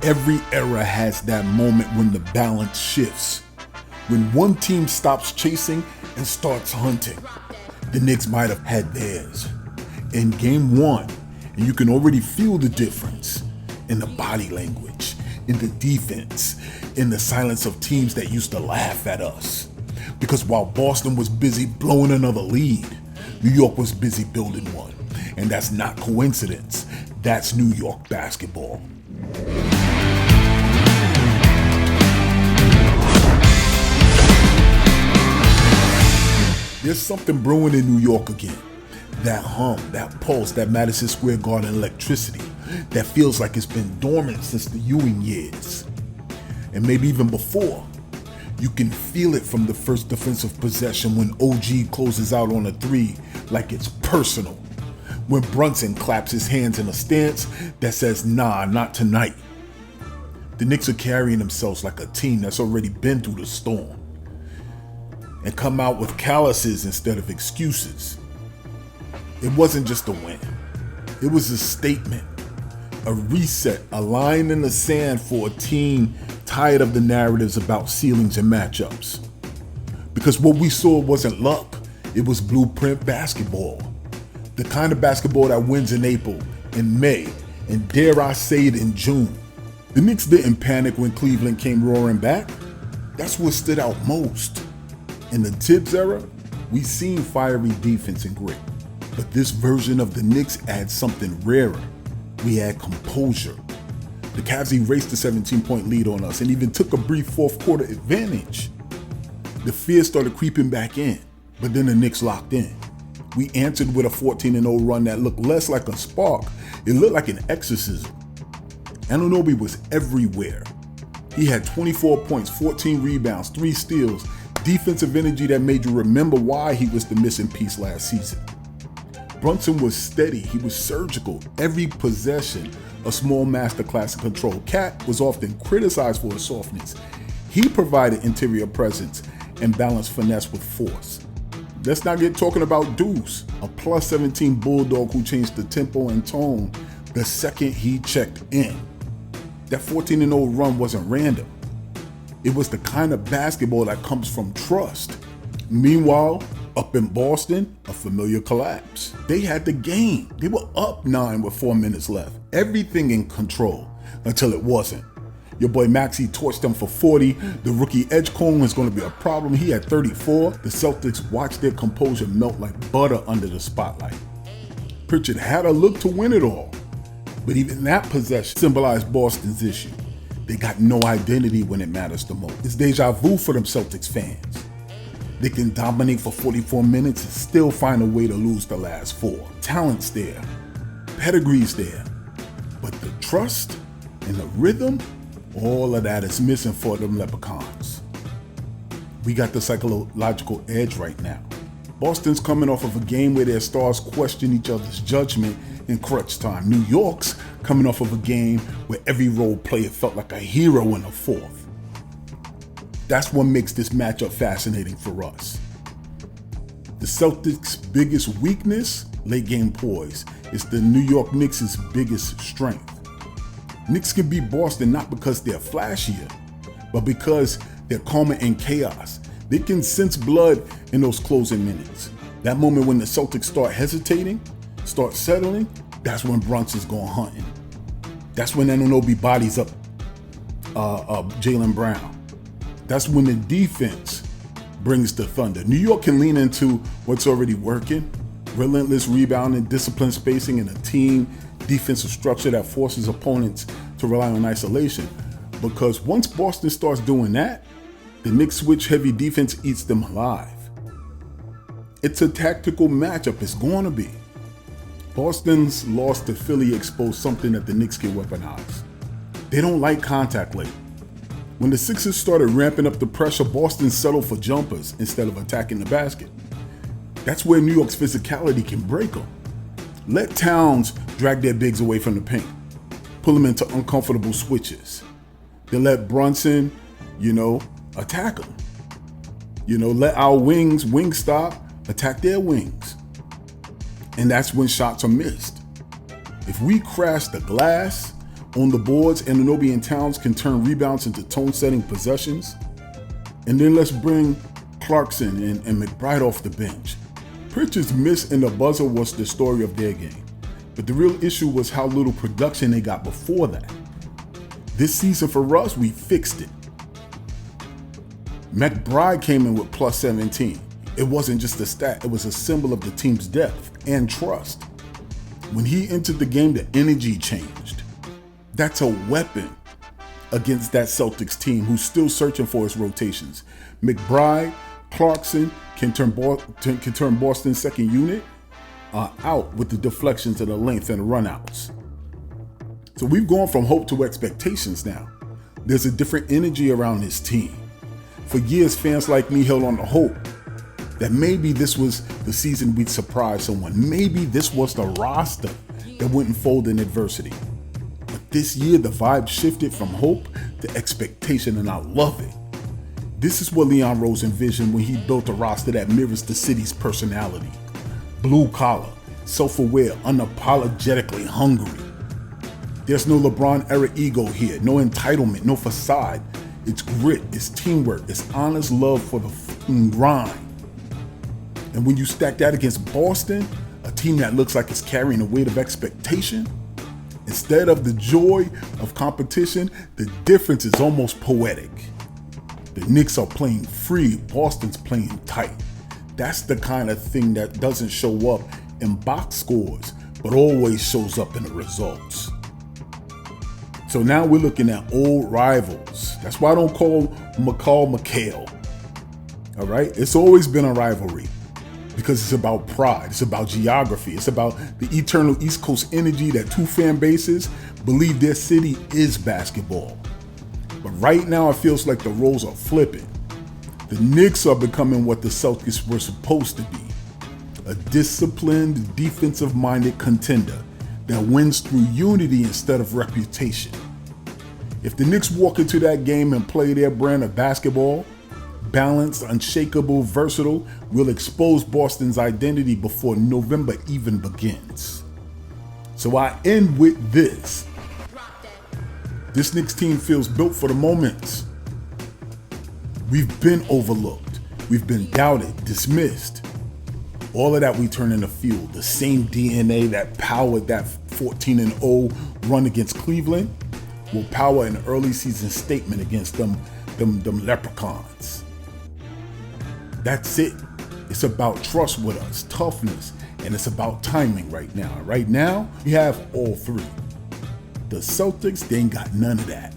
Every era has that moment when the balance shifts. When one team stops chasing and starts hunting. The Knicks might have had theirs. In game one, and you can already feel the difference in the body language, in the defense, in the silence of teams that used to laugh at us. Because while Boston was busy blowing another lead, New York was busy building one. And that's not coincidence. That's New York basketball. There's something brewing in New York again. That hum, that pulse, that Madison Square Garden electricity that feels like it's been dormant since the Ewing years. And maybe even before. You can feel it from the first defensive possession when OG closes out on a three like it's personal. When Brunson claps his hands in a stance that says, nah, not tonight. The Knicks are carrying themselves like a team that's already been through the storm. And come out with calluses instead of excuses. It wasn't just a win. It was a statement, a reset, a line in the sand for a team tired of the narratives about ceilings and matchups. Because what we saw wasn't luck, it was blueprint basketball. The kind of basketball that wins in April, in May, and dare I say it, in June. The Knicks didn't panic when Cleveland came roaring back. That's what stood out most. In the Tibbs era, we've seen fiery defense and grit. But this version of the Knicks adds something rarer. We had composure. The Cavs erased the 17-point lead on us and even took a brief fourth quarter advantage. The fear started creeping back in, but then the Knicks locked in. We answered with a 14-0 run that looked less like a spark. It looked like an exorcism. Anunoby was everywhere. He had 24 points, 14 rebounds, 3 steals, defensive energy that made you remember why he was the missing piece last season. Brunson was steady, he was surgical. Every possession, a small masterclass in control. Cat was often criticized for his softness. He provided interior presence and balanced finesse with force. Let's not get talking about Deuce, a plus 17 bulldog who changed the tempo and tone the second he checked in. That 14-0 run wasn't random. It was the kind of basketball that comes from trust. Meanwhile, up in Boston, a familiar collapse. They had the game. They were up 9 with 4 minutes left. Everything in control until it wasn't. Your boy Maxey torched them for 40. The rookie Edgecombe was going to be a problem. He had 34. The Celtics watched their composure melt like butter under the spotlight. Pritchard had a look to win it all. But even that possession symbolized Boston's issue. They got no identity when it matters the most. It's deja vu for them Celtics fans. They can dominate for 44 minutes and still find a way to lose the last 4. Talent's there, pedigree's there, but the trust and the rhythm, all of that is missing for them Leprechauns. We got the psychological edge right now. Boston's coming off of a game where their stars question each other's judgment in crunch time. New York's coming off of a game where every role player felt like a hero in the fourth. That's what makes this matchup fascinating for us. The Celtics' biggest weakness, late game poise, is the New York Knicks' biggest strength. Knicks can beat Boston not because they're flashier, but because they're calmer in chaos. They can sense blood in those closing minutes. That moment when the Celtics start hesitating, start settling, that's when Brunson's going hunting. That's when Anunoby bodies up Jaylen Brown. That's when the defense brings the thunder. New York can lean into what's already working, relentless rebounding, disciplined spacing, and a team defensive structure that forces opponents to rely on isolation. Because once Boston starts doing that, the Knicks' switch-heavy defense eats them alive. It's a tactical matchup, it's going to be. Boston's loss to Philly exposed something that the Knicks can weaponize. They don't like contact late. When the Sixers started ramping up the pressure, Boston settled for jumpers instead of attacking the basket. That's where New York's physicality can break them. Let Towns drag their bigs away from the paint, pull them into uncomfortable switches. Then let Brunson, attack them. Let our wing stop, attack their wings. And that's when shots are missed. If we crash the glass, On the boards, Anunoby and Towns can turn rebounds into tone-setting possessions. And then let's bring Clarkson and McBride off the bench. Pritchard's miss and the buzzer was the story of their game. But the real issue was how little production they got before that. This season for us, we fixed it. McBride came in with plus 17. It wasn't just a stat, it was a symbol of the team's depth and trust. When he entered the game, the energy changed. That's a weapon against that Celtics team who's still searching for its rotations. McBride, Clarkson can turn Boston's second unit out with the deflections and the length and the runouts. So we've gone from hope to expectations now. There's a different energy around this team. For years, fans like me held on to hope that maybe this was the season we'd surprise someone. Maybe this was the roster that wouldn't fold in adversity. But this year, the vibe shifted from hope to expectation, and I love it. This is what Leon Rose envisioned when he built a roster that mirrors the city's personality. Blue collar, self-aware, unapologetically hungry. There's no LeBron-era ego here, no entitlement, no facade. It's grit, it's teamwork, it's honest love for the fucking grind. And when you stack that against Boston, a team that looks like it's carrying the weight of expectation, instead of the joy of competition, the difference is almost poetic. The Knicks are playing free, Boston's playing tight. That's the kind of thing that doesn't show up in box scores, but always shows up in the results. So now we're looking at old rivals. That's why I don't call McHale. All right? It's always been a rivalry because it's about pride. It's about geography. It's about the eternal East Coast energy that two fan bases believe their city is basketball. But right now, it feels like the roles are flipping. The Knicks are becoming what the Celtics were supposed to be. A disciplined, defensive-minded contender that wins through unity instead of reputation. If the Knicks walk into that game and play their brand of basketball, balanced, unshakable, versatile, will expose Boston's identity before November even begins. So I end with this. This Knicks team feels built for the moments. We've been overlooked. We've been doubted, dismissed. All of that we turn in the field. The same DNA that powered that 14-0 run against Cleveland will power an early season statement against them leprechauns. That's it. It's about trust with us, toughness, and it's about timing right now. Right now, we have all three. The Celtics, they ain't got none of that.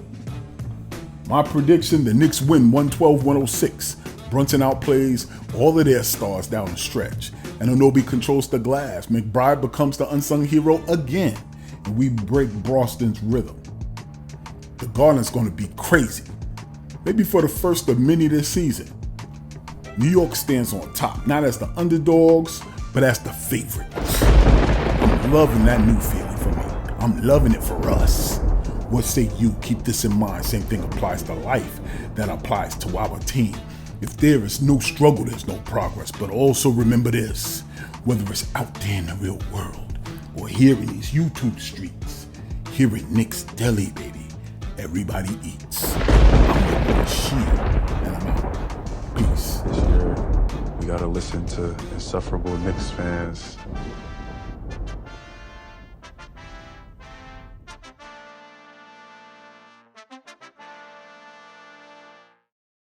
My prediction, the Knicks win 112-106. Brunson outplays all of their stars down the stretch. And Anunoby controls the glass. McBride becomes the unsung hero again. And we break Boston's rhythm. The Garden's going to be crazy. Maybe for the first of many this season. New York stands on top, not as the underdogs, but as the favorites. I'm loving that new feeling for me. I'm loving it for us. What say you? Keep this in mind. Same thing applies to life that applies to our team. If there is no struggle, there's no progress. But also remember this, whether it's out there in the real world or here in these YouTube streets, here in Knicks Deli, baby, everybody eats. I'm the Bashir, and I'm out. Peace. This year, we gotta listen to insufferable Knicks fans